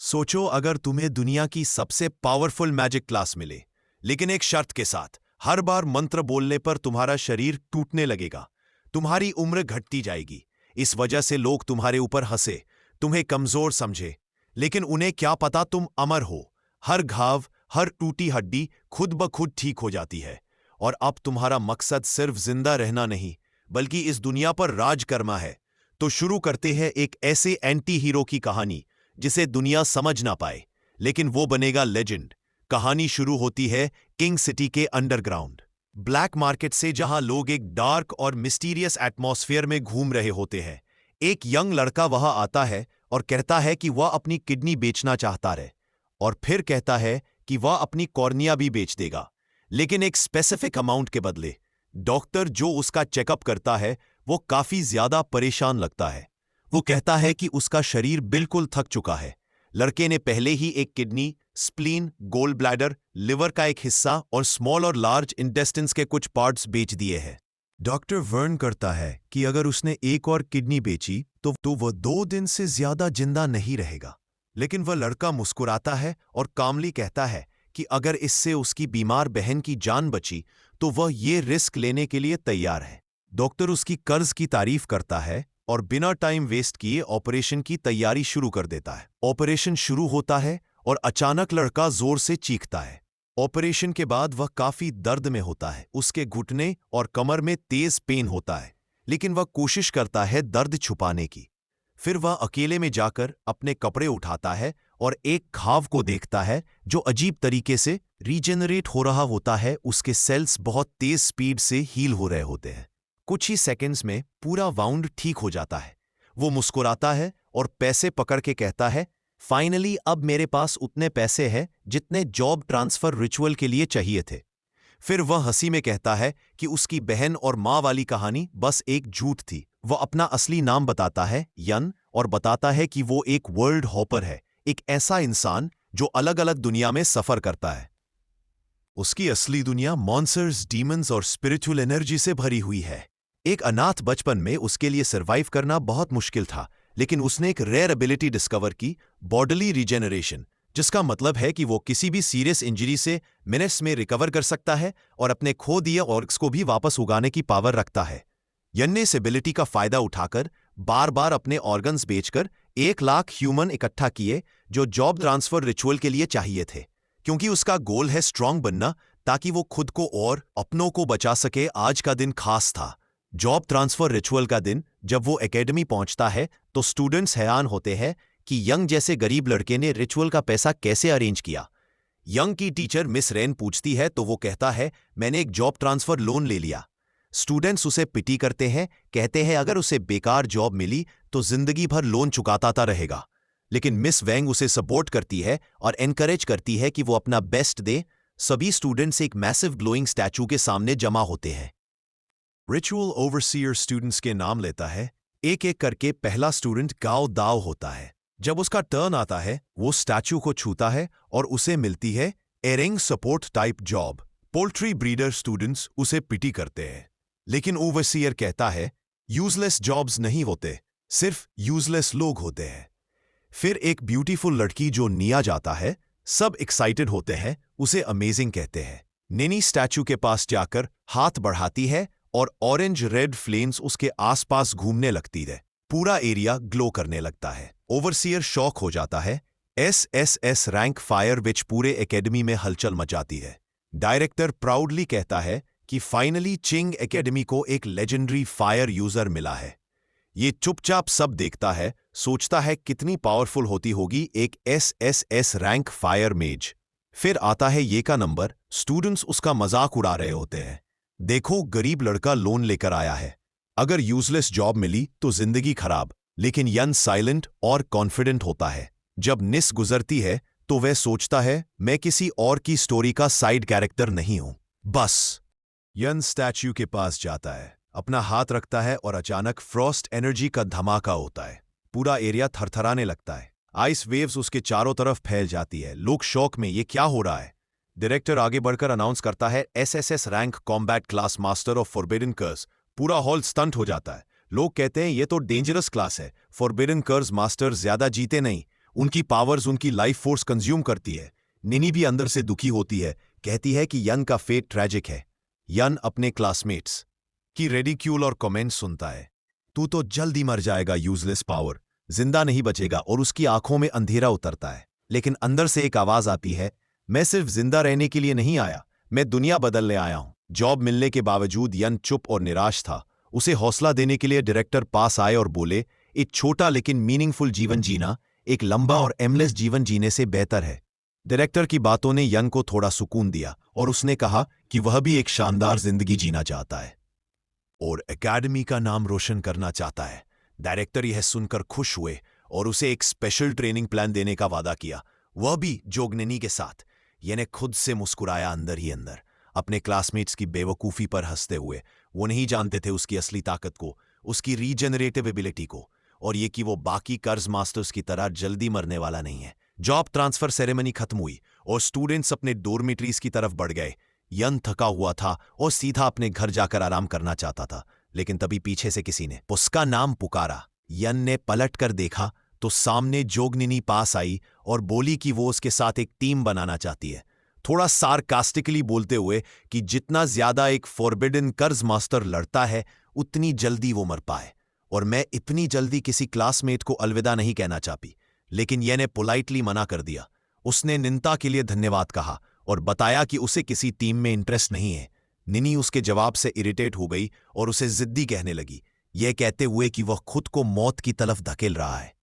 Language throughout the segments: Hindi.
सोचो अगर तुम्हें दुनिया की सबसे पावरफुल मैजिक क्लास मिले, लेकिन एक शर्त के साथ। हर बार मंत्र बोलने पर तुम्हारा शरीर टूटने लगेगा, तुम्हारी उम्र घटती जाएगी। इस वजह से लोग तुम्हारे ऊपर हंसे, तुम्हें कमजोर समझे। लेकिन उन्हें क्या पता तुम अमर हो। हर घाव, हर टूटी हड्डी खुद ब खुद ठीक हो जाती है। और अब तुम्हारा मकसद सिर्फ जिंदा रहना नहीं, बल्कि इस दुनिया पर राज करना है। तो शुरू करते हैं एक ऐसे एंटी हीरो की कहानी जिसे दुनिया समझ ना पाए, लेकिन वो बनेगा लेजेंड। कहानी शुरू होती है किंग सिटी के अंडरग्राउंड ब्लैक मार्केट से, जहां लोग एक डार्क और मिस्टीरियस एटमॉस्फेयर में घूम रहे होते हैं। एक यंग लड़का वहां आता है और कहता है कि वह अपनी किडनी बेचना चाहता है, और फिर कहता है कि वह अपनी कॉर्निया भी बेच देगा, लेकिन एक स्पेसिफिक अमाउंट के बदले। डॉक्टर जो उसका चेकअप करता है वो काफी ज्यादा परेशान लगता है। वो कहता है कि उसका शरीर बिल्कुल थक चुका है। लड़के ने पहले ही एक kidney, spleen, gall bladder, liver का एक हिस्सा और स्मॉल और लार्ज इंटेस्टिन्स के कुछ पार्ट्स बेच दिए हैं। डॉक्टर वर्न करता है कि अगर उसने एक और किडनी बेची तो वह 2 दिन से ज्यादा जिंदा नहीं रहेगा। लेकिन वह लड़का मुस्कुराता है और कामली कहता है कि अगर इससे उसकी बीमार बहन की जान बची तो वह ये रिस्क लेने के लिए तैयार है। डॉक्टर उसकी कर्ज की तारीफ करता है और बिना टाइम वेस्ट किए ऑपरेशन की तैयारी शुरू कर देता है। ऑपरेशन शुरू होता है और अचानक लड़का जोर से चीखता है। ऑपरेशन के बाद वह काफी दर्द में होता है। उसके घुटने और कमर में तेज पेन होता है, लेकिन वह कोशिश करता है दर्द छुपाने की। फिर वह अकेले में जाकर अपने कपड़े उठाता है और एक घाव को देखता है जो अजीब तरीके से रीजेनरेट हो रहा होता है। उसके सेल्स बहुत तेज स्पीड से हील हो रहे होते हैं। कुछ ही सेकंड्स में पूरा वाउंड ठीक हो जाता है। वो मुस्कुराता है और पैसे पकड़ के कहता है, फाइनली अब मेरे पास उतने पैसे हैं जितने जॉब ट्रांसफर रिचुअल के लिए चाहिए थे। फिर वह हंसी में कहता है कि उसकी बहन और माँ वाली कहानी बस एक झूठ थी। वह अपना असली नाम बताता है, यन, और बताता है कि वो एक वर्ल्ड हॉपर है, एक ऐसा इंसान जो अलग अलग दुनिया में सफर करता है। उसकी असली दुनिया मॉन्स्टर्स, डीमंस और स्पिरिचुअल एनर्जी से भरी हुई है। एक अनाथ बचपन में उसके लिए सर्वाइव करना बहुत मुश्किल था, लेकिन उसने एक रेयर एबिलिटी डिस्कवर की, बॉडीली रीजेनरेशन, जिसका मतलब है कि वो किसी भी सीरियस इंजरी से मिनट्स में रिकवर कर सकता है और अपने खो दिए ऑर्गन्स को भी वापस उगाने की पावर रखता है। यन ने इस एबिलिटी का फायदा उठाकर बार बार अपने ऑर्गन्स बेचकर 1 लाख ह्यूमन इकट्ठा किए जो जॉब ट्रांसफर रिचुअल के लिए चाहिए थे, क्योंकि उसका गोल है स्ट्रांग बनना ताकि वो खुद को और अपनों को बचा सके। आज का दिन खास था, जॉब ट्रांसफर रिचुअल का दिन। जब वो एकेडमी पहुंचता है तो स्टूडेंट्स हैरान होते हैं कि यंग जैसे गरीब लड़के ने रिचुअल का पैसा कैसे अरेंज किया। यंग की टीचर मिस रेन पूछती है तो वो कहता है, मैंने एक जॉब ट्रांसफर लोन ले लिया। स्टूडेंट्स उसे पिटी करते हैं, कहते हैं अगर उसे बेकार जॉब मिली तो जिंदगी भर लोन चुकाता रहेगा। लेकिन मिस वेंग उसे सपोर्ट करती है और एनकरेज करती है कि वो अपना बेस्ट दे। सभी स्टूडेंट्स एक मैसिव ग्लोइंग स्टैचू के सामने जमा होते हैं। रिचुअल ओवरसीयर स्टूडेंट्स के नाम लेता है। एक एक करके पहला स्टूडेंट गाओ दाओ होता है। जब उसका टर्न आता है वो स्टैचू को छूता है और उसे मिलती है earning support type job. Poultry breeder students उसे पिटी करते हैं, लेकिन ओवरसीयर कहता है यूजलेस जॉब्स नहीं होते, सिर्फ यूजलेस लोग होते हैं। फिर एक ब्यूटीफुल लड़की जो निया जाता है, सब एक्साइटेड होते हैं, उसे अमेजिंग कहते हैं। नेनी स्टैचू के पास जाकर हाथ बढ़ाती है और ऑरेंज रेड फ्लेम्स उसके आसपास घूमने लगती है। पूरा एरिया ग्लो करने लगता है। ओवरसीयर शॉक हो जाता है। SSS रैंक फायर विच पूरे एकेडमी में हलचल मचाती है। डायरेक्टर प्राउडली कहता है कि फाइनली चिंग एकेडमी को एक लेजेंडरी फायर यूजर मिला है। ये चुपचाप सब देखता है, सोचता है कितनी पावरफुल होती होगी एक SSS रैंक फायर मेज। फिर आता है ये का नंबर। स्टूडेंट्स उसका मजाक उड़ा रहे होते हैं, देखो गरीब लड़का लोन लेकर आया है, अगर यूजलेस जॉब मिली तो जिंदगी खराब। लेकिन यन साइलेंट और कॉन्फिडेंट होता है। जब निस गुजरती है तो वह सोचता है, मैं किसी और की स्टोरी का साइड कैरेक्टर नहीं हूं। बस यन स्टैच्यू के पास जाता है, अपना हाथ रखता है और अचानक फ्रॉस्ट एनर्जी का धमाका होता है। पूरा एरिया थरथराने लगता है। आइस वेव्स उसके चारों तरफ फैल जाती है। लोग शौक में, ये क्या हो रहा है। डायरेक्टर आगे बढ़कर अनाउंस करता है, SSS rank combat class master of forbidden curse. पूरा हॉल स्टंट हो जाता है। लोग कहते हैं ये तो डेंजरस क्लास है, फॉरबिडन कर्स मास्टर ज्यादा जीते नहीं। उनकी पावर्स उनकी लाइफ फोर्स कंज्यूम करती है। निनी भी अंदर से दुखी होती है, कहती है कि यन का फेट ट्रेजिक है। यन अपने क्लासमेट्स की रेडिक्यूल और कमेंट सुनता है। तू तो जल्दी मर जाएगा, यूजलेस पावर, जिंदा नहीं बचेगा, और उसकी आंखों में अंधेरा उतरता है। लेकिन अंदर से एक आवाज आती है, मैं सिर्फ जिंदा रहने के लिए नहीं आया, मैं दुनिया बदलने आया हूं। जॉब मिलने के बावजूद यन चुप और निराश था। उसे हौसला देने के लिए डायरेक्टर पास आए और बोले, एक छोटा लेकिन मीनिंगफुल जीवन जीना एक लंबा और एमलेस जीवन जीने से बेहतर है। डायरेक्टर की बातों ने यन को थोड़ा सुकून दिया और उसने कहा कि वह भी एक शानदार जिंदगी जीना चाहता है और एकेडमी का नाम रोशन करना चाहता है। डायरेक्टर यह सुनकर खुश हुए और उसे एक स्पेशल ट्रेनिंग प्लान देने का वादा किया, वह भी जोगननी के साथ। यने खुद से मुस्कुराया अंदर ही अंदर, अपने क्लासमेट्स की बेवकूफ़ी पर हंसते हुए। वो नहीं जानते थे उसकी असली ताकत को, उसकी रीजनरेटिव एबिलिटी को, और ये कि वो बाकी कर्ज मास्टर्स की तरह जल्दी मरने वाला नहीं है। जॉब ट्रांसफर सेरेमनी खत्म हुई और स्टूडेंट्स अपने डोरमिट्रीज की तरफ बढ़ गए। यन थका हुआ था और सीधा अपने घर जाकर आराम करना चाहता था, लेकिन तभी पीछे से किसी ने उसका नाम पुकारा। यन ने पलट कर देखा तो सामने जोगनिनी पास आई और बोली कि वो उसके साथ एक टीम बनाना चाहती है, थोड़ा सार्कास्टिकली बोलते हुए कि जितना ज्यादा एक फॉरबिडन कर्ज मास्टर लड़ता है उतनी जल्दी वो मर पाए, और मैं इतनी जल्दी किसी क्लासमेट को अलविदा नहीं कहना चाहती। लेकिन यह ने पोलाइटली मना कर दिया। उसने निंदा के लिए धन्यवाद कहा और बताया कि उसे किसी टीम में इंटरेस्ट नहीं है। निनी उसके जवाब से इरिटेट हो गई और उसे जिद्दी कहने लगी, यह कहते हुए कि वह खुद को मौत की तरफ धकेल रहा है।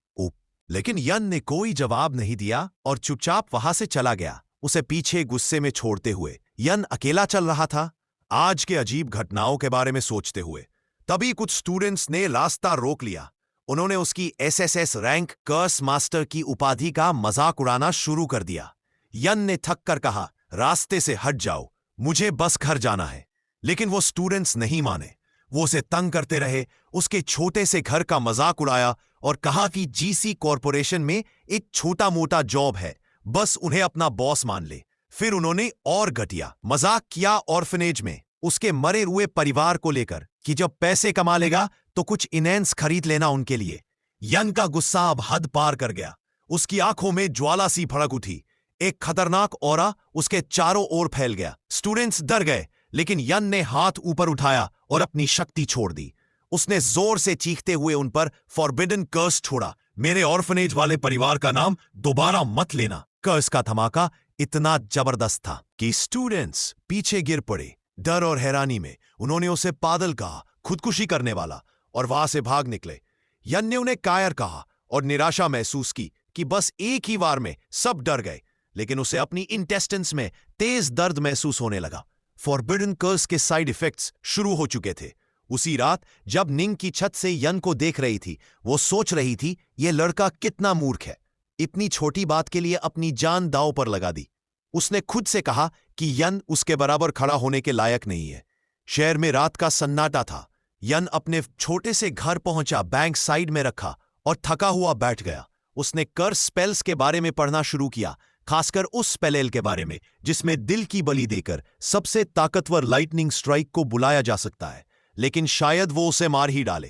लेकिन यन ने कोई जवाब नहीं दिया और चुपचाप वहां से चला गया, उसे पीछे गुस्से में छोड़ते हुए। यन अकेला चल रहा था, आज के अजीब घटनाओं के बारे में सोचते हुए। तभी कुछ स्टूडेंट्स ने रास्ता रोक लिया। उन्होंने उसकी एसएसएस रैंक कर्स मास्टर की उपाधि का मजाक उड़ाना शुरू कर दिया। यन ने थक कर कहा, रास्ते से हट जाओ, मुझे बस घर जाना है। लेकिन वो स्टूडेंट्स नहीं माने, वो उसे तंग करते रहे, उसके छोटे से घर का मजाक उड़ाया और कहा कि जीसी कॉरपोरेशन में एक छोटा मोटा जॉब है, बस उन्हें अपना बॉस मान ले। फिर उन्होंने और घटिया मजाक किया ऑर्फनेज में उसके मरे हुए परिवार को लेकर कि जब पैसे कमा लेगा तो कुछ इनेंस खरीद लेना उनके लिए। यन का गुस्सा अब हद पार कर गया, उसकी आंखों में ज्वाला सी भड़क उठी। एक खतरनाक ऑरा उसके चारों ओर फैल गया। स्टूडेंट्स डर गए, लेकिन यन ने हाथ ऊपर उठाया और अपनी शक्ति छोड़ दी। उसने जोर से चीखते हुए उन पर फॉरबिडन कर्स छोड़ा, मेरे ऑर्फनेज वाले परिवार का नाम दोबारा मत लेना। कर्स का धमाका इतना जबरदस्त था कि स्टूडेंट्स पीछे गिर पड़े। डर और हैरानी में उन्होंने उसे पागल कहा, खुदकुशी करने वाला, और वहां से भाग निकले। यन ने उन्हें कायर कहा और निराशा महसूस की कि बस एक ही वार में सब डर गए। लेकिन उसे अपनी इंटेस्टिन्स में तेज दर्द महसूस होने लगा। फॉरबिडन कर्स के साइड इफेक्ट्स शुरू हो चुके थे। उसी रात जब निंग की छत से यन को देख रही थी, वो सोच रही थी यह लड़का कितना मूर्ख है, इतनी छोटी बात के लिए अपनी जान दांव पर लगा दी। उसने खुद से कहा कि यन उसके बराबर खड़ा होने के लायक नहीं है। शहर में रात का सन्नाटा था। यन अपने छोटे से घर पहुंचा, बैंक साइड में रखा और थका हुआ बैठ गया। उसने कर्स स्पेल्स के बारे में पढ़ना शुरू किया, खासकर उस स्पेल के बारे में जिसमें दिल की बलि देकर सबसे ताकतवर लाइटनिंग स्ट्राइक को बुलाया जा सकता है, लेकिन शायद वो उसे मार ही डाले।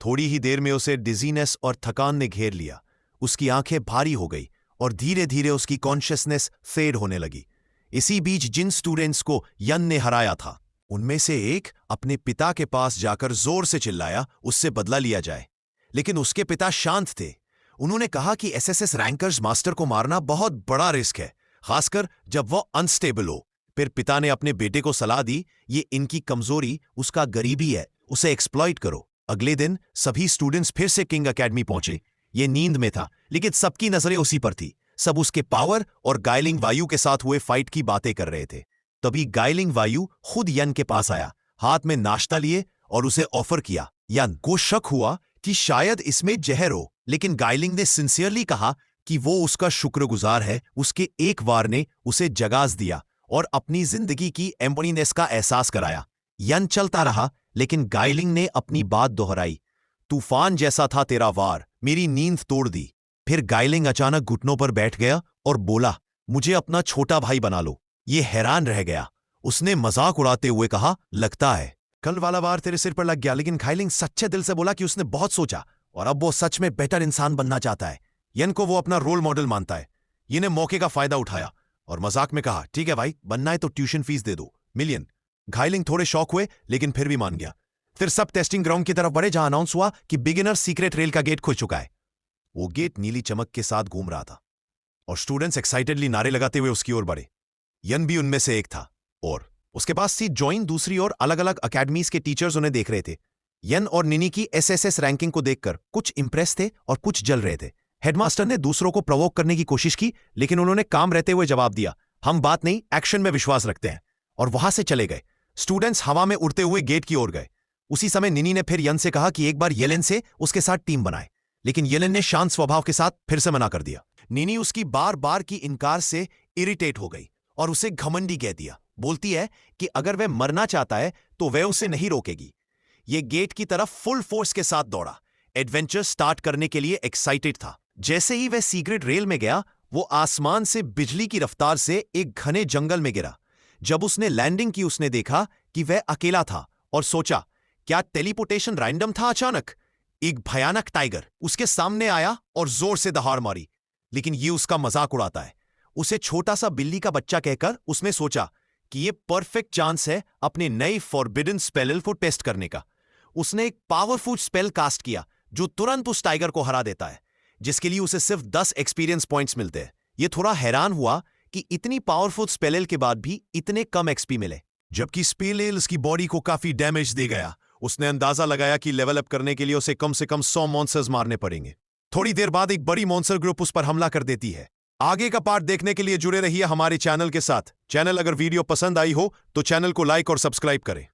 थोड़ी ही देर में उसे डिजीनेस और थकान ने घेर लिया। उसकी आंखें भारी हो गई और धीरे धीरे उसकी कॉन्शियसनेस फेड होने लगी। इसी बीच जिन स्टूडेंट्स को यन ने हराया था, उनमें से एक अपने पिता के पास जाकर जोर से चिल्लाया उससे बदला लिया जाए। लेकिन उसके पिता शांत थे। उन्होंने कहा कि एसएसएस रैंकर्स मास्टर को मारना बहुत बड़ा रिस्क है, खासकर जब वह अनस्टेबल हो। फिर पिता ने अपने बेटे को सलाह दी, ये इनकी कमजोरी उसका गरीबी है, उसे एक्सप्लॉइट करो। अगले दिन सभी स्टूडेंट्स फिर से किंग एकेडमी पहुंचे। ये नींद में था, लेकिन सबकी नजरें उसी पर थी। सब उसके पावर और गाइलिंग वायु के साथ हुए फाइट की बातें कर रहे थे। तभी गाइलिंग वायु खुद यन के पास आया, हाथ में नाश्ता लिए और उसे ऑफर किया। यन को शक हुआ कि शायद इसमें जहर हो, लेकिन गाइलिंग ने सिंसियरली कहा कि वो उसका शुक्रगुजार है। उसके एक वार ने उसे जगास दिया और अपनी जिंदगी की एम्पटीनेस का एहसास कराया। यन चलता रहा, लेकिन गाइलिंग ने अपनी बात दोहराई, तूफान जैसा था तेरा वार, मेरी नींद तोड़ दी। फिर गाइलिंग अचानक घुटनों पर बैठ गया और बोला, मुझे अपना छोटा भाई बना लो। ये हैरान रह गया। उसने मजाक उड़ाते हुए कहा, लगता है कल वाला वार तेरे सिर पर लग गया। लेकिन गाइलिंग सच्चे दिल से बोला कि उसने बहुत सोचा और अब वो सच में बेटर इंसान बनना चाहता है। यन को वो अपना रोल मॉडल मानता है। ये ने मौके का फायदा उठाया और मजाक में कहा, ठीक है भाई, बनना है तो ट्यूशन फीस दे दो, मिलियन। घायलिंग थोड़े शौक हुए लेकिन फिर भी मान गया। फिर सब टेस्टिंग ग्राउंड की तरफ बढ़े जहां अनाउंस हुआ कि बिगिनर सीक्रेट रेल का गेट खुल चुका है। वो गेट नीली चमक के साथ घूम रहा था और स्टूडेंट्स एक्साइटेडली नारे लगाते हुए उसकी ओर बढ़े। यन भी उनमें से एक था और उसके पास सीट ज्वाइन दूसरी ओर अलग अलग अकेडमीज के टीचर्स उन्हें देख रहे थे। यन और निनी की एसएसएस रैंकिंग को देखकर कुछ इंप्रेस थे और कुछ जल रहे थे। हेडमास्टर ने दूसरों को प्रोवोक करने की कोशिश की लेकिन उन्होंने काम रहते हुए जवाब दिया, हम बात नहीं एक्शन में विश्वास रखते हैं, और वहां से चले गए। स्टूडेंट्स हवा में उड़ते हुए गेट की ओर गए। उसी समय निनी ने फिर यन से कहा कि एक बार येलेन से उसके साथ टीम बनाए, लेकिन येलेन ने शांत स्वभाव के साथ फिर से मना कर दिया। निनी उसकी बार बार की इनकार से इरिटेट हो गई और उसे घमंडी कह दिया। बोलती है कि अगर वह मरना चाहता है तो वह उसे नहीं रोकेगी। ये गेट की तरफ फुल फोर्स के साथ दौड़ा, एडवेंचर स्टार्ट करने के लिए एक्साइटेड था। जैसे ही वह सीक्रेट रेल में गया, वो आसमान से बिजली की रफ्तार से एक घने जंगल में गिरा। जब उसने लैंडिंग की, उसने देखा कि वह अकेला था और सोचा, क्या टेलीपोर्टेशन रैंडम था? अचानक एक भयानक टाइगर उसके सामने आया और जोर से दहाड़ मारी, लेकिन ये उसका मजाक उड़ाता है। उसे छोटा सा बिल्ली का बच्चा कहकर उसने सोचा कि ये परफेक्ट चांस है अपने नए फॉरबिडन स्पेल को टेस्ट करने का। उसने एक पावरफुल स्पेल कास्ट किया जो तुरंत उस टाइगर को हरा देता है, जिसके लिए उसे सिर्फ 10 एक्सपीरियंस पॉइंट्स मिलते हैं। ये थोड़ा हैरान हुआ कि इतनी पावरफुल स्पेल के बाद भी इतने कम एक्सपी मिले, जबकि स्पेल उसकी बॉडी को काफी डैमेज दे गया। उसने अंदाजा लगाया कि लेवल अप करने के लिए उसे कम से कम 100 मॉन्स्टर्स मारने पड़ेंगे। थोड़ी देर बाद एक बड़ी मॉन्स्टर ग्रुप उस पर हमला कर देती है। आगे का पार्ट देखने के लिए जुड़े रहिए हमारे चैनल के साथ। चैनल अगर वीडियो पसंद आई हो तो चैनल को लाइक और सब्सक्राइब करें।